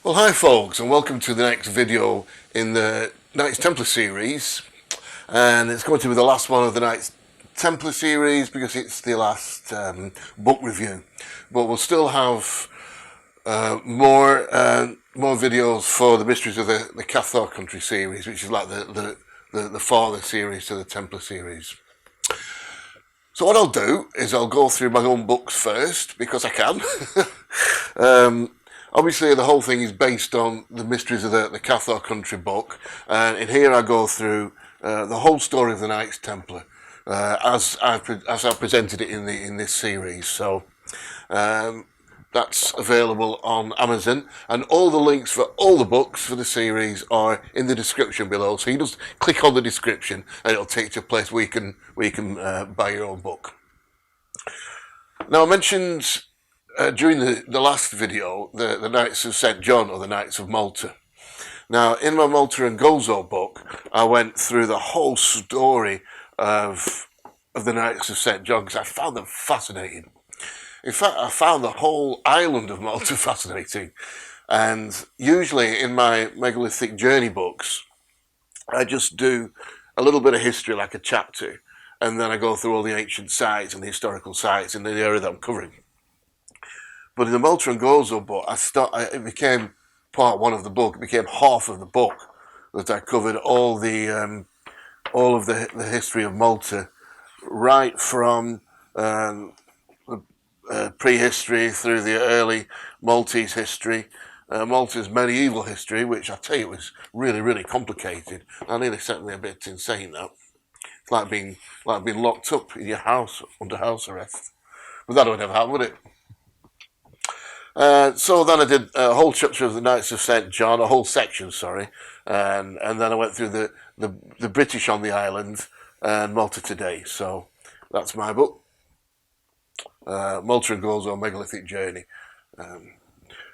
Well, hi folks, and welcome to the next video in the Knights Templar series. And it's going to be the last one of the Knights Templar series because it's the last book review. But we'll still have more videos for the Mysteries of the Cathar Country series, which is like the father series to the Templar series. So what I'll do is I'll go through my own books first, because I can. Obviously, the whole thing is based on the Mysteries of the Cathar Country book, and in here I go through the whole story of the Knights Templar as I presented it in this series. So that's available on Amazon, and all the links for all the books for the series are in the description below. So you just click on the description, and it'll take you to a place where you can buy your own book. Now, I mentioned during the last video, the Knights of St. John, or the Knights of Malta. Now, in my Malta and Gozo book, I went through the whole story of the Knights of St. John because I found them fascinating. In fact, I found the whole island of Malta fascinating. And usually in my megalithic journey books, I just do a little bit of history, like a chapter, and then I go through all the ancient sites and the historical sites in the area that I'm covering. But in the Malta and Gozo book, it became part one of the book. It became half of the book that I covered all of the history of Malta, right from prehistory through the early Maltese history, Malta's medieval history, which I tell you was really, really complicated. I nearly sent me a bit insane now. It's like being locked up in your house under house arrest. But that would never happen, would it? So then I did a whole chapter of the Knights of St. John, a whole section, sorry, and then I went through the British on the island and Malta today. So that's my book, Malta and Gozo, Megalithic Journey.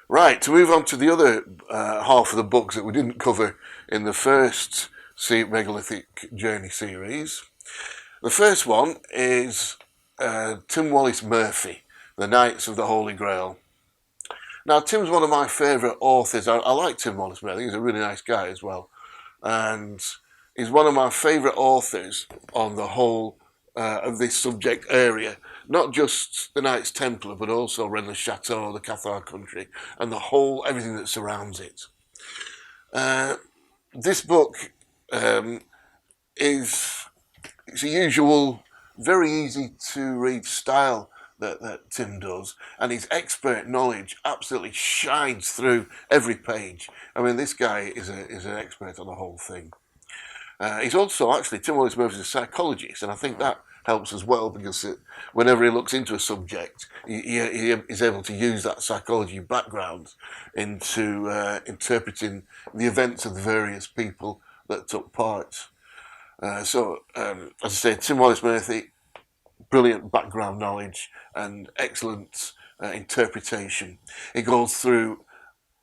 Right, to move on to the other half of the books that we didn't cover in the first Megalithic Journey series. The first one is Tim Wallace-Murphy, The Knights of the Holy Grail. Now, Tim's one of my favourite authors. I like Tim Wallace-Murphy. I think he's a really nice guy as well. And he's one of my favourite authors on the whole of this subject area. Not just the Knights Templar, but also Rennes-le-Château, the Cathar country, and everything that surrounds it. This book it's a usual, very easy to read style that Tim does, and his expert knowledge absolutely shines through every page. I mean, this guy is an expert on the whole thing. He's also, actually, Tim Wallace-Murphy is a psychologist, and I think that helps as well, because whenever he looks into a subject, he is able to use that psychology background into interpreting the events of the various people that took part. As I say, Tim Wallace-Murphy, brilliant background knowledge and excellent interpretation. It goes through,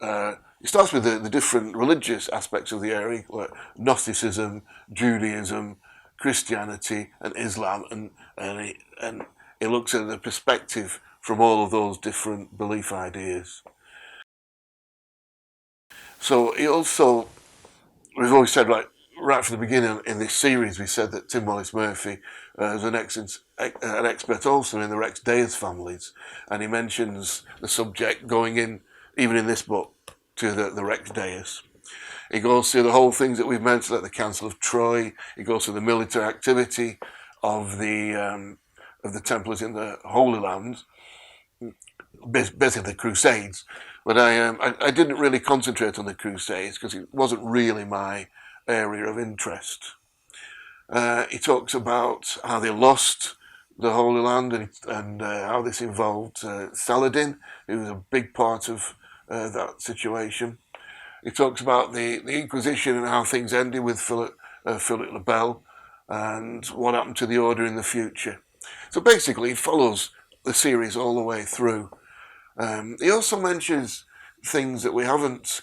it starts with the different religious aspects of the area, like Gnosticism, Judaism, Christianity and Islam, and it looks at the perspective from all of those different belief ideas. So he also, we've always said, right from the beginning in this series, we said that Tim Wallace-Murphy is an expert also in the Rex Deus families, and he mentions the subject going in, even in this book, to the Rex Deus. He goes through the whole things that we've mentioned, like the Council of Troy. He goes through the military activity of the Templars in the Holy Land, basically the Crusades. But I didn't really concentrate on the Crusades because it wasn't really my area of interest. He talks about how they lost the Holy Land and how this involved Saladin, who was a big part of that situation. He talks about the Inquisition and how things ended with Philip le Bel and what happened to the order in the future. So basically, he follows the series all the way through. He also mentions things that we haven't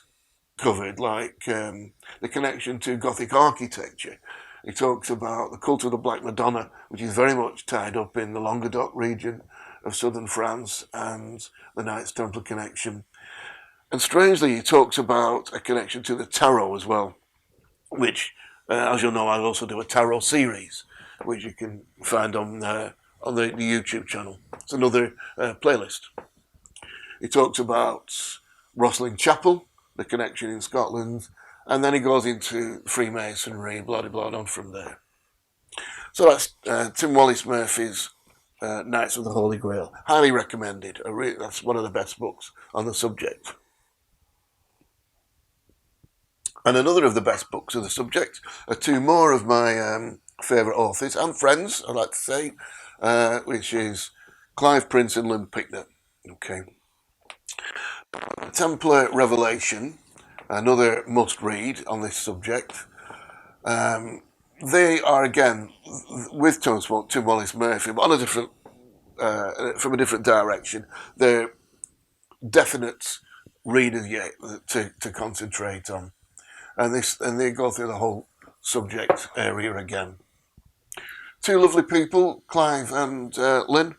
covered, like the connection to Gothic architecture. He talks about the cult of the Black Madonna, which is very much tied up in the Languedoc region of southern France, and the Knights Templar connection. And strangely, he talks about a connection to the tarot as well, which, as you'll know, I also do a tarot series, which you can find on the YouTube channel. It's another playlist. He talks about Rosslyn Chapel, the connection in Scotland, and then he goes into Freemasonry, blah, blah, blah, on from there. So that's Tim Wallace-Murphy's Knights of the Holy Grail. Highly recommended. That's one of the best books on the subject. And another of the best books of the subject are two more of my favourite authors and friends, I'd like to say, which is Clive Prince and Lynn Picknett. Okay. Templar Revelation, another must-read on this subject. They are, again, with Tim Wallace-Murphy, but on a different, from a different direction. They're definite readers yet to concentrate on. And they go through the whole subject area again. Two lovely people, Clive and Lynn.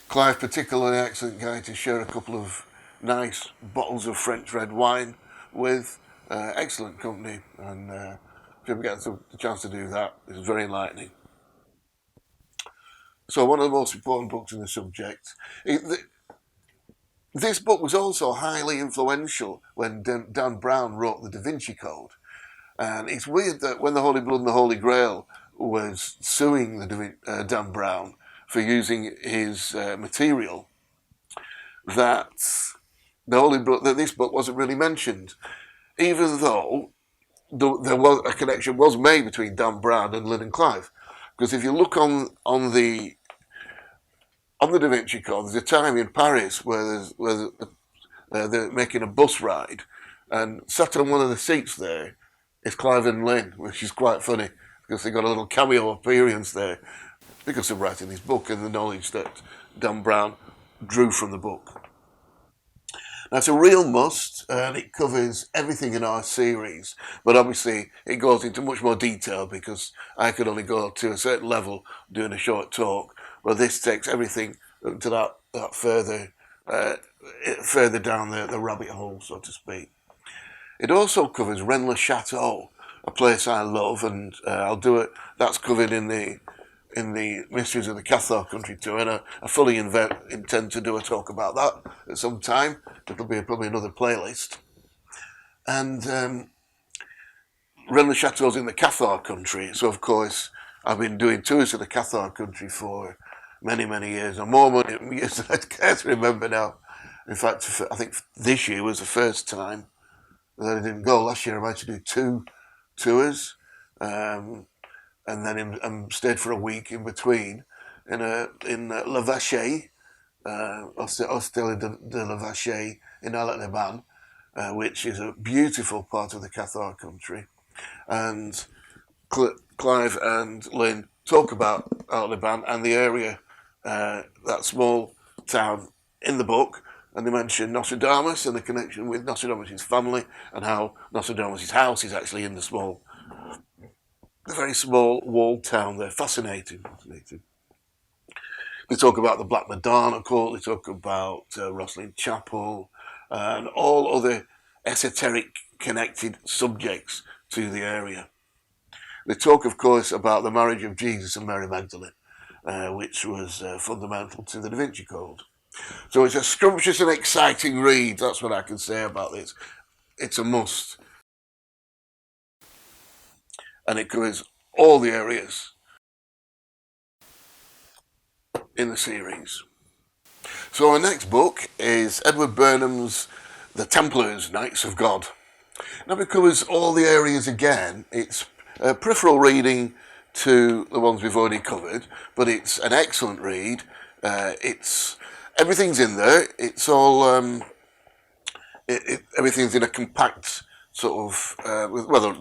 Clive, particularly excellent guy to share a couple of nice bottles of French red wine with. Excellent company, and if you ever get the chance to do that, it's very enlightening. So one of the most important books in the subject. This book was also highly influential when Dan Brown wrote the Da Vinci Code. And it's weird that when the Holy Blood and the Holy Grail was suing Dan Brown for using his material, that this book wasn't really mentioned, even though there was a connection was made between Dan Brown and Lynn and Clive. Because if you look on the Da Vinci Code, there's a time in Paris where they're making a bus ride, and sat on one of the seats there is Clive and Lynn, which is quite funny because they got a little cameo appearance there because of writing this book and the knowledge that Dan Brown drew from the book. Now, it's a real must, and it covers everything in our series, but obviously it goes into much more detail because I could only go to a certain level doing a short talk, but this takes everything to that further down the rabbit hole, so to speak. It also covers Rennes-le-Château, a place I love, and I'll do it. That's covered in the Mysteries of the Cathar country too, and I fully intend to do a talk about that at some time. It'll be probably another playlist. And Rennes-le-Château's in the Cathar country, so of course I've been doing tours of the Cathar country for many, many years, and more years than I care to remember now. In fact, I think this year was the first time that I didn't go. Last year I managed to do 2 tours, and then stayed for a week in between in La Vache, Hostel de La Vache in Albigensian, which is a beautiful part of the Cathar country. And Clive and Lynn talk about Albigensian and the area, that small town in the book, and they mention Nostradamus and the connection with Nostradamus' family and how Nostradamus' house is actually in the very small walled town there. Fascinating. They talk about the Black Madonna Court, they talk about Rosslyn Chapel, and all other esoteric connected subjects to the area. They talk, of course, about the marriage of Jesus and Mary Magdalene, which was fundamental to the Da Vinci Code. So it's a scrumptious and exciting read, that's what I can say about this. It's a must. And it covers all the areas in the series. So our next book is Edward Burnham's The Templars, Knights of God. Now it covers all the areas again. It's peripheral reading to the ones we've already covered, but it's an excellent read. Everything's in there. It's all everything's in a compact sort of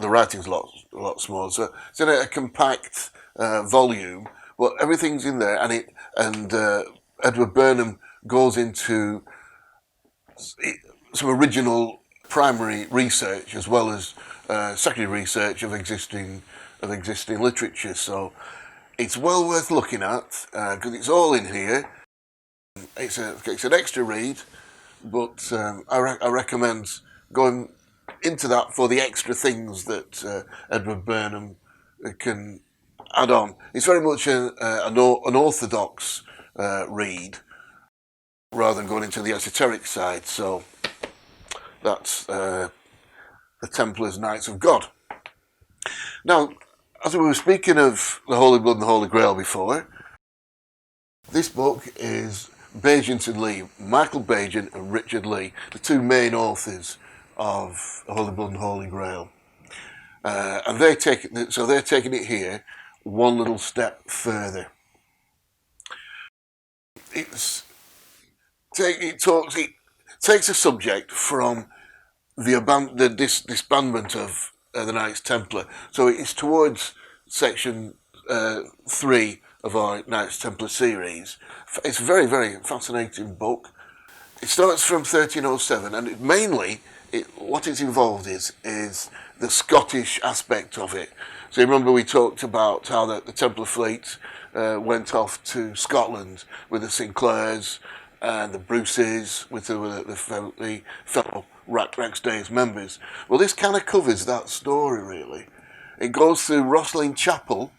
the writing's a lot smaller, so it's in a compact volume, but everything's in there, and Edward Burnham goes into some original primary research as well as secondary research of existing literature. So it's well worth looking at because it's all in here. It's an extra read, but I recommend going into that for the extra things that Edward Burnham can add on. It's very much an orthodox read rather than going into the esoteric side. So that's the Templars, Knights of God. Now, as we were speaking of the Holy Blood and the Holy Grail before, this book is Bagent and Lee, Michael Bagent and Richard Lee, the two main authors of Holy Blood and Holy Grail. And they're taking it here one little step further. It takes a subject from the disbandment of the Knights Templar. So it's towards section 3 of our Knights Templar series. It's a very, very fascinating book. It starts from 1307, and what it's involved is the Scottish aspect of it. So you remember we talked about how the Templar fleet went off to Scotland with the Sinclairs and the Bruces, with the fellow Rex Days members. Well, this kind of covers that story, really. It goes through Rosslyn Chapel,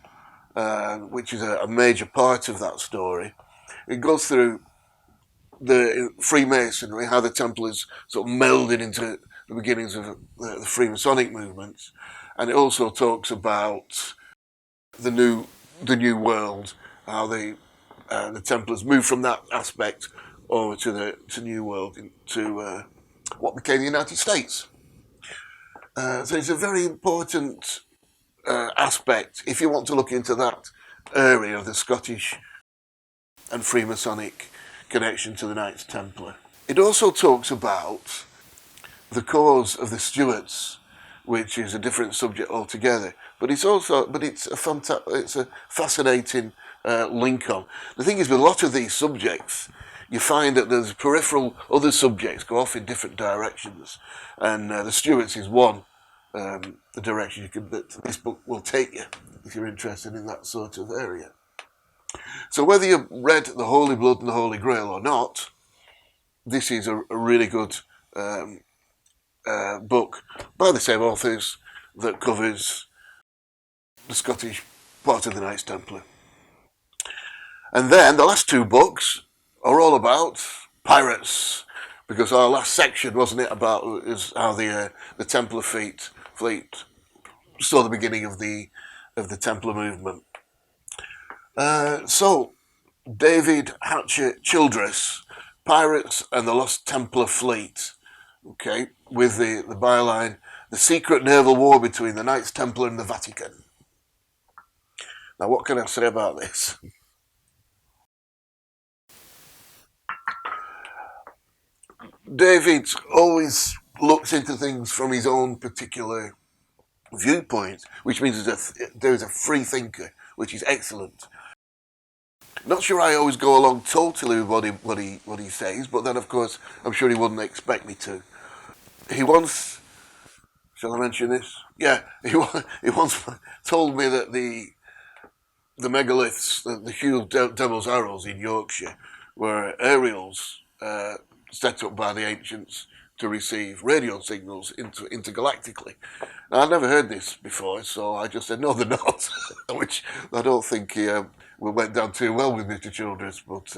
which is a major part of that story. It goes through the Freemasonry, how the Templars sort of melded into the beginnings of the Freemasonic movement, and it also talks about the new world, how the Templars moved from that aspect over to the New World, into what became the United States. So it's a very important aspect if you want to look into that area of the Scottish and Freemasonic connection to the Knights Templar. It also talks about the cause of the Stuarts, which is a different subject altogether. But it's a fascinating link on. The thing is, with a lot of these subjects, you find that there's peripheral other subjects go off in different directions, and the Stuarts is one the direction that this book will take you if you're interested in that sort of area. So whether you've read The Holy Blood and the Holy Grail or not, this is a really good book by the same authors that covers the Scottish part of the Knights Templar. And then the last two books are all about pirates, because our last section, wasn't it, is how the Templar fleet saw the beginning of the Templar movement. So David Hatcher Childress, Pirates and the Lost Templar Fleet, okay, with the byline, The Secret Naval War Between the Knights Templar and the Vatican. Now, what can I say about this? David always looks into things from his own particular viewpoint, which means there's a free thinker, which is excellent. Not sure I always go along totally with what he says, but then of course I'm sure he wouldn't expect me to. He once, shall I mention this? Yeah, he once told me that the megaliths, the huge devil's arrows in Yorkshire, were aerials set up by the ancients to receive radio signals intergalactically. Now, I'd never heard this before, so I just said, no, they're not, which I don't think went down too well with Mr. Childress, but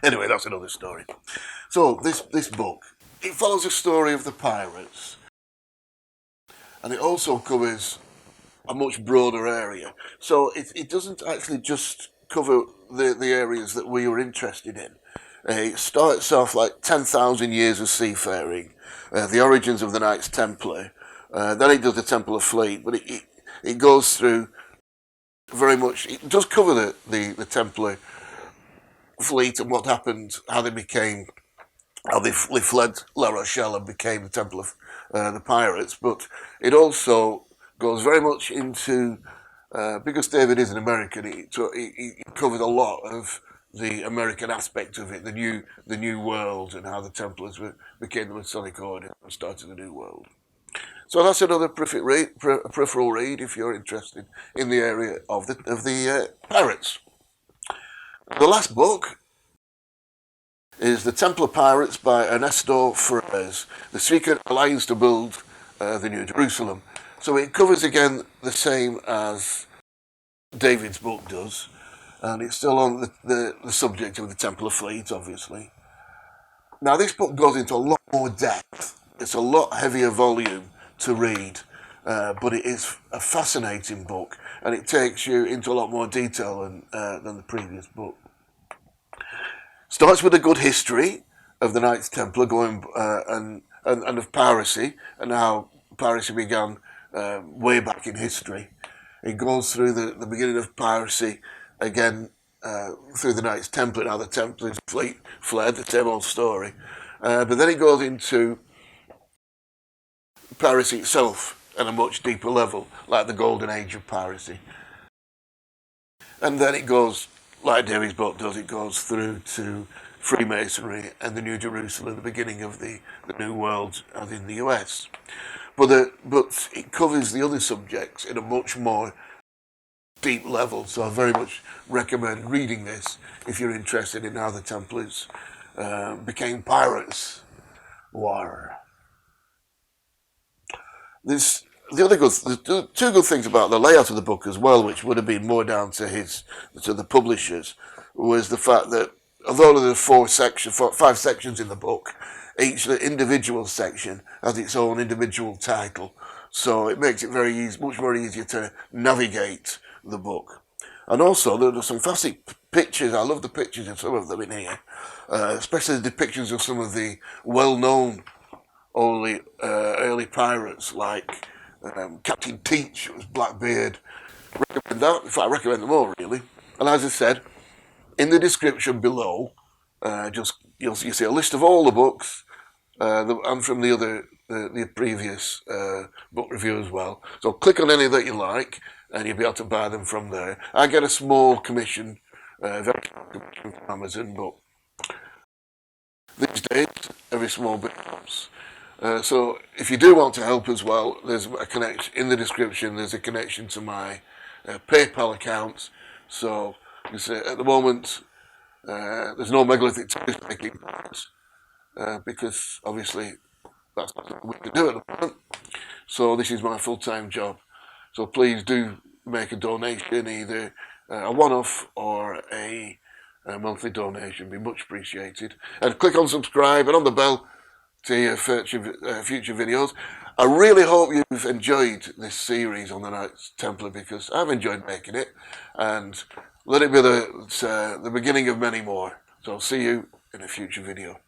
anyway, that's another story. So this book, it follows the story of the pirates, and it also covers a much broader area. So it doesn't actually just cover the areas that we were interested in. It starts off like 10,000 years of seafaring, the origins of the Knights Templar, then it does the Templar fleet, but it goes through very much, it does cover the Templar fleet and what happened, how they fled La Rochelle and became the Templar, the pirates, but it also goes very much into, because David is an American, he covered a lot of the American aspect of it, the new world, and how the Templars became the Masonic Order and started the New World. So that's another peripheral read if you're interested in the area of the pirates. The last book is The Templar Pirates by Ernesto Ferrez, The Secret Alliance to Build the New Jerusalem. So it covers again the same as David's book does, and it's still on the subject of the Templar fleet, obviously. Now this book goes into a lot more depth. It's a lot heavier volume to read, but it is a fascinating book, and it takes you into a lot more detail than the previous book. Starts with a good history of the Knights Templar going and of piracy, and how piracy began way back in history. It goes through the beginning of piracy again through the Knights Templar, how the Templars fleet fled, the same old story. But then it goes into piracy itself at a much deeper level, like the golden age of piracy. And then it goes, like David's book does, it goes through to Freemasonry and the New Jerusalem, the beginning of the New World, as in the US. But it covers the other subjects in a much more deep level, so I very much recommend reading this if you're interested in how the Templars became pirates. War. There's two good things about the layout of the book as well, which would have been more down to the publishers, was the fact that although there are 5 sections in the book, each individual section has its own individual title, so it makes it very easy, much more easier to navigate the book. And also there are some fantastic pictures. I love the pictures of some of them in here, especially the depictions of some of the well-known early pirates, like Captain Teach, who was Blackbeard. Recommend that. In fact, I recommend them all, really. And as I said, in the description below, you'll see a list of all the books, and from the previous book review as well. So click on any that you like, and you'll be able to buy them from there. I get a small commission, very small commission from Amazon, but these days every small bit helps. So if you do want to help as well, there's a connection in the description. There's a connection to my PayPal account. So you see, at the moment, there's no megalithic tourist taking part because obviously that's not what we can do at the moment. So this is my full-time job. So please do make a donation, either a one-off or a monthly donation. Be much appreciated. And click on subscribe and on the bell to your future videos. I really hope you've enjoyed this series on the Knights Templar, because I've enjoyed making it, and let it be the beginning of many more. So I'll see you in a future video.